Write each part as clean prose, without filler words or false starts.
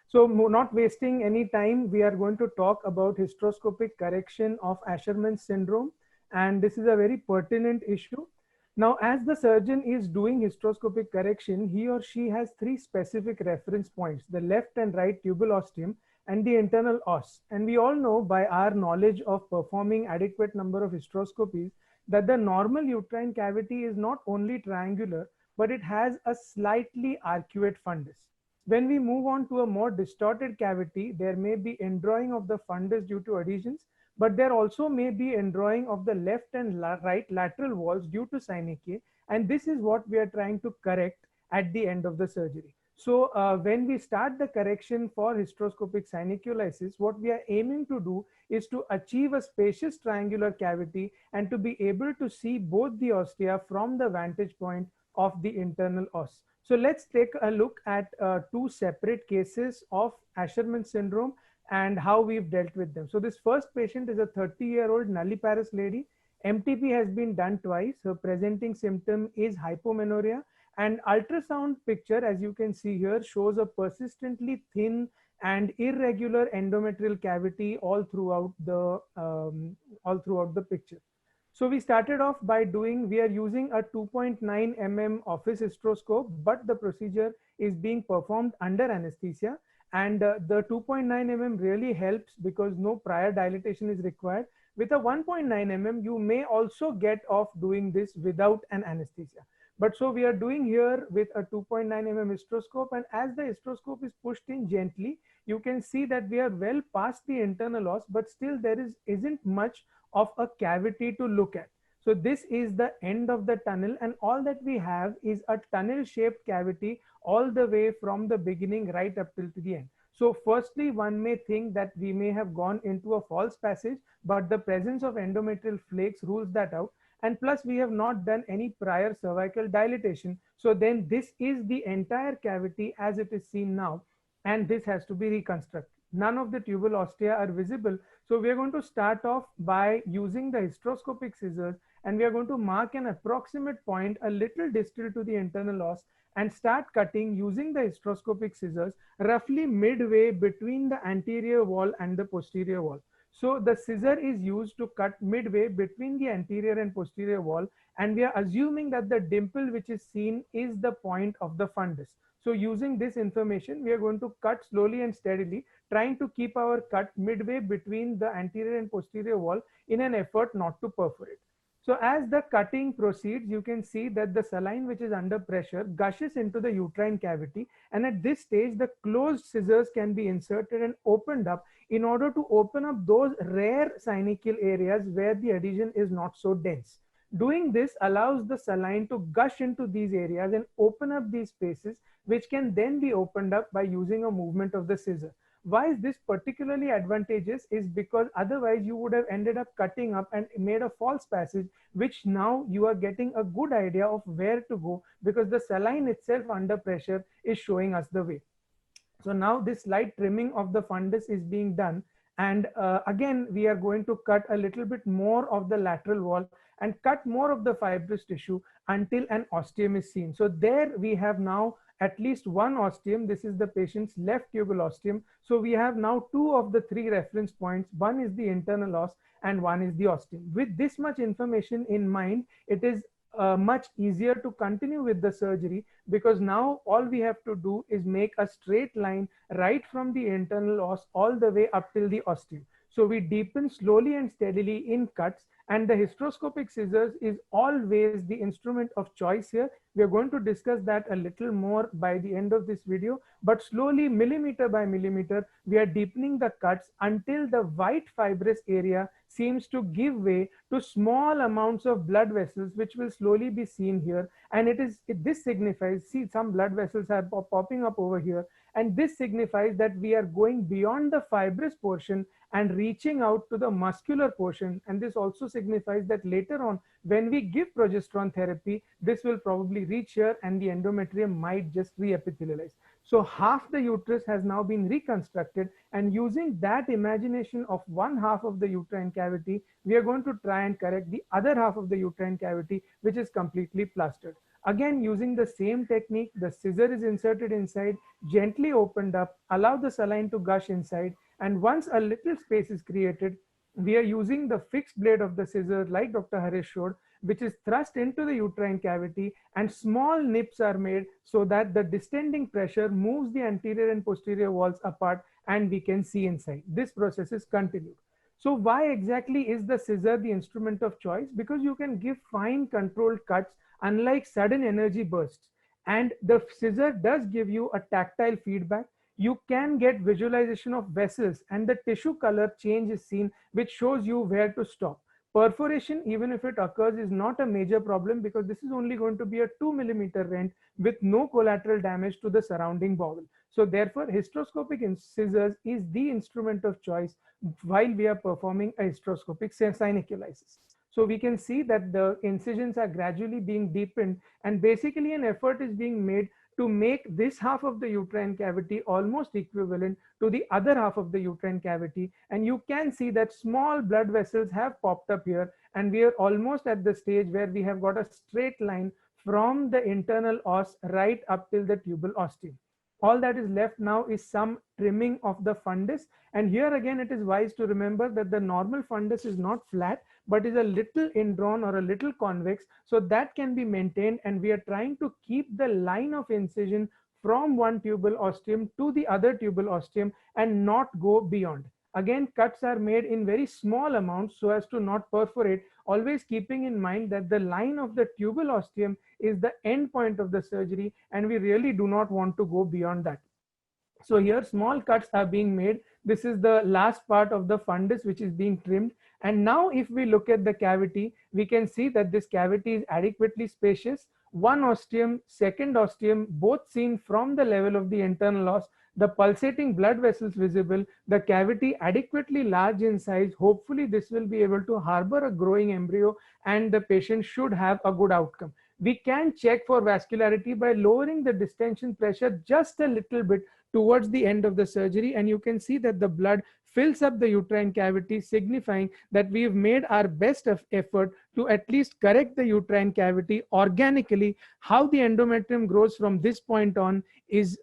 So not wasting any time, we are going to talk about hysteroscopic correction of Asherman's syndrome. And this is a very pertinent issue. Now, as the surgeon is doing hysteroscopic correction, he or she has three specific reference points: the left and right tubal ostium and the internal os. And we all know by our knowledge of performing adequate number of hysteroscopies that the normal uterine cavity is not only triangular, but it has a slightly arcuate fundus. When we move on to a more distorted cavity, there may be indrawing of the fundus due to adhesions, but there also may be indrawing of the left and right lateral walls due to synechia, and this is what we are trying to correct at the end of the surgery. So when we start the correction for hysteroscopic synechiolisis, what we are aiming to do is to achieve a spacious triangular cavity and to be able to see both the ostia from the vantage point of the internal os. So let's take a look at two separate cases of Asherman syndrome and how we've dealt with them. So this first patient is a 30-year-old nulliparous lady. MTP has been done twice. Her presenting symptom is hypomenorrhea, and ultrasound picture, as you can see here, shows a persistently thin and irregular endometrial cavity all throughout the picture. So we started off by we are using a 2.9 mm office hysteroscope, but the procedure is being performed under anesthesia. And the 2.9 mm really helps because no prior dilatation is required. With a 1.9 mm, you may also get off doing this without an anesthesia. But so we are doing here with a 2.9 mm hysteroscope, and as the hysteroscope is pushed in gently, you can see that we are well past the internal os, but still there isn't much of a cavity to look at. So this is the end of the tunnel, and all that we have is a tunnel shaped cavity all the way from the beginning right up till to the end. So firstly, one may think that we may have gone into a false passage, but the presence of endometrial flakes rules that out. And plus we have not done any prior cervical dilatation. So then this is the entire cavity as it is seen now, and this has to be reconstructed. None of the tubal ostia are visible. So we are going to start off by using the hysteroscopic scissors, and we are going to mark an approximate point a little distal to the internal os and start cutting using the hysteroscopic scissors roughly midway between the anterior wall and the posterior wall. So the scissor is used to cut midway between the anterior and posterior wall, and we are assuming that the dimple which is seen is the point of the fundus. So using this information, we are going to cut slowly and steadily, trying to keep our cut midway between the anterior and posterior wall in an effort not to perforate. So as the cutting proceeds, you can see that the saline which is under pressure gushes into the uterine cavity, and at this stage the closed scissors can be inserted and opened up in order to open up those rare synechial areas where the adhesion is not so dense. Doing this allows the saline to gush into these areas and open up these spaces, which can then be opened up by using a movement of the scissor. Why is this particularly advantageous is because otherwise you would have ended up cutting up and made a false passage, which now you are getting a good idea of where to go because the saline itself under pressure is showing us the way. So now this light trimming of the fundus is being done, and again we are going to cut a little bit more of the lateral wall and cut more of the fibrous tissue until an ostium is seen. So there we have now at least one ostium. This is the patient's left tubal ostium. So we have now two of the three reference points. One is the internal os and one is the ostium. With this much information in mind, it is much easier to continue with the surgery because now all we have to do is make a straight line right from the internal os all the way up till the ostium. So we deepen slowly and steadily in cuts, and the hysteroscopic scissors is always the instrument of choice here. We are going to discuss that a little more by the end of this video, but slowly, millimeter by millimeter, we are deepening the cuts until the white fibrous area seems to give way to small amounts of blood vessels, which will slowly be seen here. And this signifies, see, some blood vessels are popping up over here, and this signifies that we are going beyond the fibrous portion and reaching out to the muscular portion. And this also signifies that later on, when we give progesterone therapy, this will probably reach here and the endometrium might just re-epithelialize. So half the uterus has now been reconstructed, and using that imagination of one half of the uterine cavity, we are going to try and correct the other half of the uterine cavity, which is completely plastered. Again, using the same technique, the scissor is inserted inside, gently opened up, allow the saline to gush inside, and once a little space is created, we are using the fixed blade of the scissor like Dr. Harish showed, which is thrust into the uterine cavity, and small nips are made so that the distending pressure moves the anterior and posterior walls apart and we can see inside. This process is continued. So why exactly is the scissor the instrument of choice? Because you can give fine controlled cuts unlike sudden energy bursts. And the scissor does give you a tactile feedback. You can get visualization of vessels and the tissue color change is seen, which shows you where to stop. Perforation, even if it occurs, is not a major problem because this is only going to be a 2 millimeter rent with no collateral damage to the surrounding bowel. So therefore, hysteroscopic scissors is the instrument of choice while we are performing a hysteroscopic syneculisis. So we can see that the incisions are gradually being deepened, and basically an effort is being made to make this half of the uterine cavity almost equivalent to the other half of the uterine cavity. And you can see that small blood vessels have popped up here, and we are almost at the stage where we have got a straight line from the internal os right up till the tubal ostium. All that is left now is some trimming of the fundus, and here again it is wise to remember that the normal fundus is not flat but is a little indrawn or a little convex, so that can be maintained, and we are trying to keep the line of incision from one tubal ostium to the other tubal ostium and not go beyond. Again, cuts are made in very small amounts so as to not perforate, always keeping in mind that the line of the tubal ostium is the end point of the surgery and we really do not want to go beyond that. So here small cuts are being made. This is the last part of the fundus which is being trimmed. And now if we look at the cavity, we can see that this cavity is adequately spacious. One ostium, second ostium, both seen from the level of the internal os, the pulsating blood vessels visible, the cavity adequately large in size. Hopefully this will be able to harbor a growing embryo and the patient should have a good outcome. We can check for vascularity by lowering the distension pressure just a little bit towards the end of the surgery, and you can see that the blood fills up the uterine cavity, signifying that we've made our best effort to at least correct the uterine cavity organically. How the endometrium grows from this point on is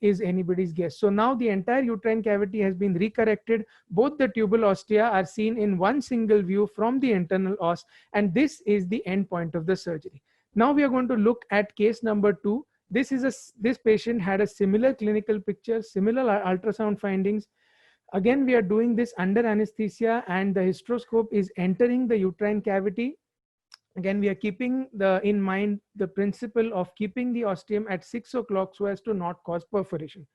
anybody's guess. So now the entire uterine cavity has been recorrected. Both the tubal ostia are seen in one single view from the internal os, and this is the end point of the surgery. Now we are going to look at case number 2. This patient had a similar clinical picture, similar ultrasound findings. Again, we are doing this under anesthesia and the hysteroscope is entering the uterine cavity. Again, we are keeping in mind the principle of keeping the ostium at 6 o'clock so as to not cause perforation.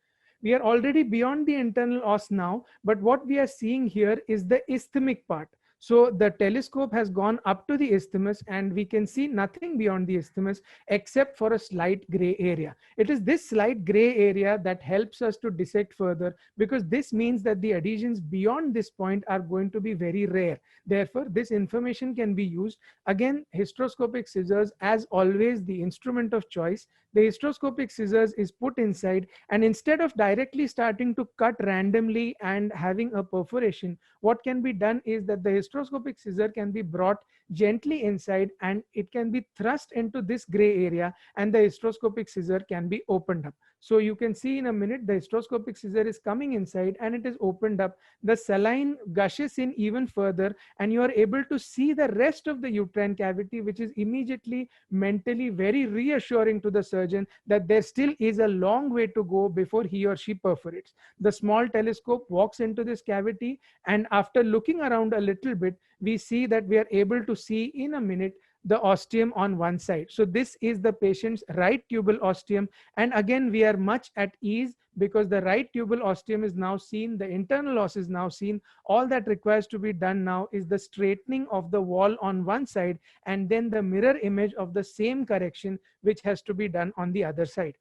We are already beyond the internal os now, but what we are seeing here is the isthmic part. So the telescope has gone up to the isthmus and we can see nothing beyond the isthmus except for a slight gray area. It is this slight gray area that helps us to dissect further, because this means that the adhesions beyond this point are going to be very rare. Therefore, this information can be used. Again, hysteroscopic scissors, as always, the instrument of choice. The hysteroscopic scissors is put inside, and instead of directly starting to cut randomly and having a perforation, what can be done is that the hysteroscopic scissor can be brought gently inside and it can be thrust into this gray area and the hysteroscopic scissor can be opened up. So you can see in a minute the hysteroscopic scissor is coming inside and it is opened up. The saline gushes in even further and you are able to see the rest of the uterine cavity, which is immediately mentally very reassuring to the surgeon that there still is a long way to go before he or she perforates. The small telescope walks into this cavity, and after looking around a little bit, we see that we are able to see in a minute the ostium on one side. So this is the patient's right tubal ostium, and again we are much at ease because the right tubal ostium is now seen, the internal os is now seen. All that requires to be done now is the straightening of the wall on one side and then the mirror image of the same correction which has to be done on the other side.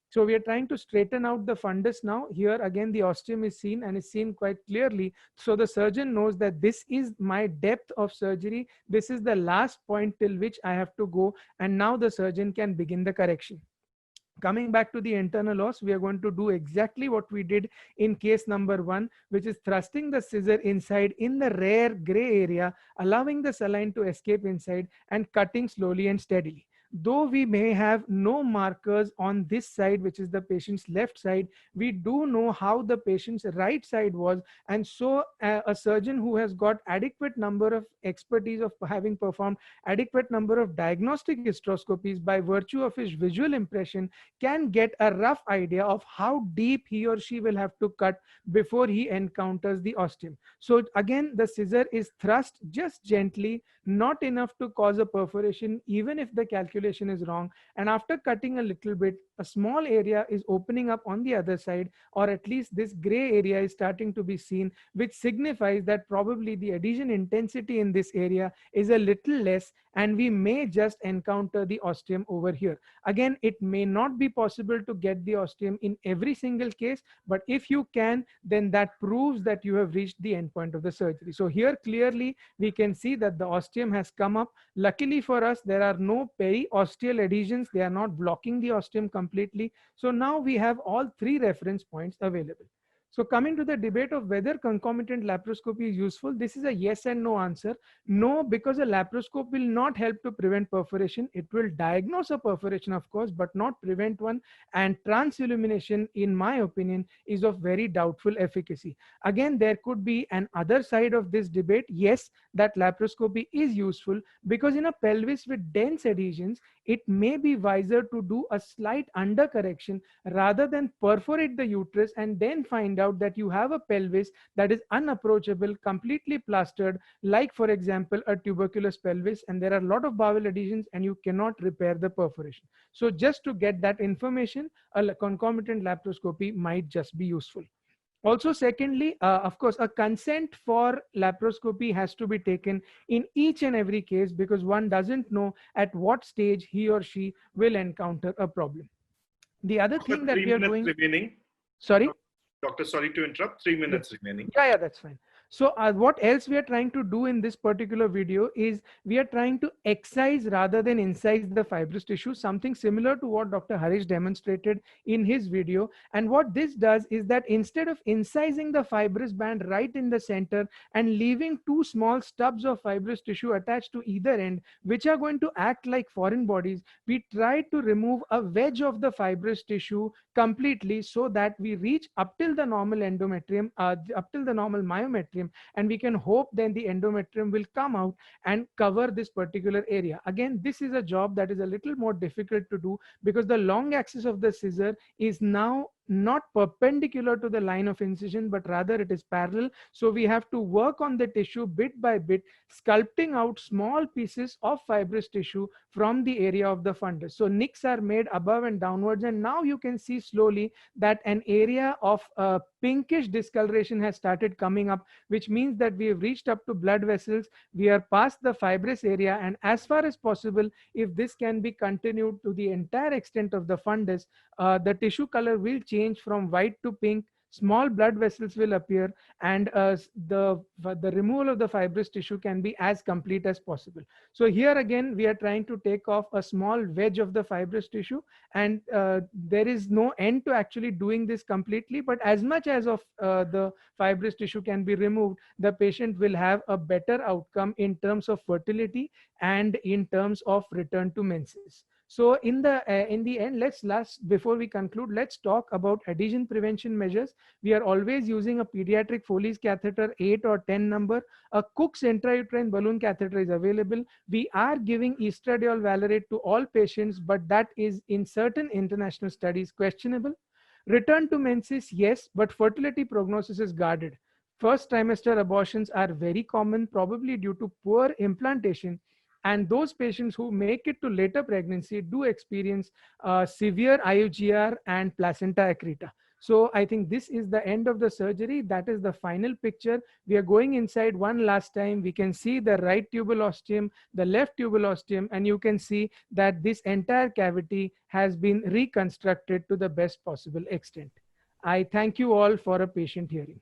So we are trying to straighten out the fundus now. Here again the ostium is seen and is seen quite clearly. So the surgeon knows that this is my depth of surgery. This is the last point till which I have to go, and now the surgeon can begin the correction. Coming back to the internal os, we are going to do exactly what we did in case number 1, which is thrusting the scissor inside in the rare gray area, allowing the saline to escape inside and cutting slowly and steadily. Though we may have no markers on this side, which is the patient's left side, we do know how the patient's right side was. And so a surgeon who has got adequate number of expertise of having performed adequate number of diagnostic hysteroscopies by virtue of his visual impression can get a rough idea of how deep he or she will have to cut before he encounters the ostium. So again, the scissor is thrust just gently, not enough to cause a perforation even if the calculation is wrong. And after cutting a little bit, a small area is opening up on the other side, or at least this gray area is starting to be seen, which signifies that probably the adhesion intensity in this area is a little less, and we may just encounter the ostium over here. Again, it may not be possible to get the ostium in every single case, but if you can, then that proves that you have reached the end point of the surgery. So here clearly we can see that the ostium has come up. Luckily for us, there are no periosteal adhesions. They are not blocking the ostium completely. So now we have all three reference points available. So coming to the debate of whether concomitant laparoscopy is useful, this is a yes and no answer. No, because a laparoscope will not help to prevent perforation. It will diagnose a perforation, of course, but not prevent one. And transillumination, in my opinion, is of very doubtful efficacy. Again, there could be an other side of this debate. Yes, that laparoscopy is useful because in a pelvis with dense adhesions, it may be wiser to do a slight undercorrection rather than perforate the uterus and then find out that you have a pelvis that is unapproachable, completely plastered, like for example a tuberculous pelvis, and there are a lot of bowel adhesions and you cannot repair the perforation. So just to get that information, a concomitant laparoscopy might just be useful. Also, secondly, of course, a consent for laparoscopy has to be taken in each and every case because one doesn't know at what stage he or she will encounter a problem. The other thing that we are doing... remaining. Sorry? Doctor, sorry to interrupt. 3 minutes remaining. Yeah, that's fine. So what else we are trying to do in this particular video is we are trying to excise rather than incise the fibrous tissue, something similar to what Dr. Harish demonstrated in his video. And what this does is that instead of incising the fibrous band right in the center and leaving two small stubs of fibrous tissue attached to either end, which are going to act like foreign bodies, we try to remove a wedge of the fibrous tissue completely so that we reach up till the normal endometrium, up till the normal myometrium, and we can hope then the endometrium will come out and cover this particular area. Again, this is a job that is a little more difficult to do because the long axis of the scissor is now not perpendicular to the line of incision, but rather it is parallel. So we have to work on the tissue bit by bit, sculpting out small pieces of fibrous tissue from the area of the fundus. So nicks are made above and downwards, and now you can see slowly that an area of pinkish discoloration has started coming up, which means that we have reached up to blood vessels. We are past the fibrous area, and as far as possible, if this can be continued to the entire extent of the fundus, the tissue color will change from white to pink. Small blood vessels will appear, and the removal of the fibrous tissue can be as complete as possible. So here again, we are trying to take off a small wedge of the fibrous tissue, and there is no end to actually doing this completely, but as much as of the fibrous tissue can be removed, the patient will have a better outcome in terms of fertility and in terms of return to menses. So in the end, before we conclude, let's talk about adhesion prevention measures. We are always using a pediatric Foley's catheter 8 or 10 number. A Cook's intrauterine balloon catheter is available. We are giving estradiol valerate to all patients, but that is in certain international studies questionable. Return to menses, yes, but fertility prognosis is guarded. First trimester abortions are very common, probably due to poor implantation. And those patients who make it to later pregnancy do experience severe IUGR and placenta accreta. So I think this is the end of the surgery. That is the final picture. We are going inside one last time. We can see the right tubal ostium, the left tubal ostium, and you can see that this entire cavity has been reconstructed to the best possible extent. I thank you all for a patient hearing.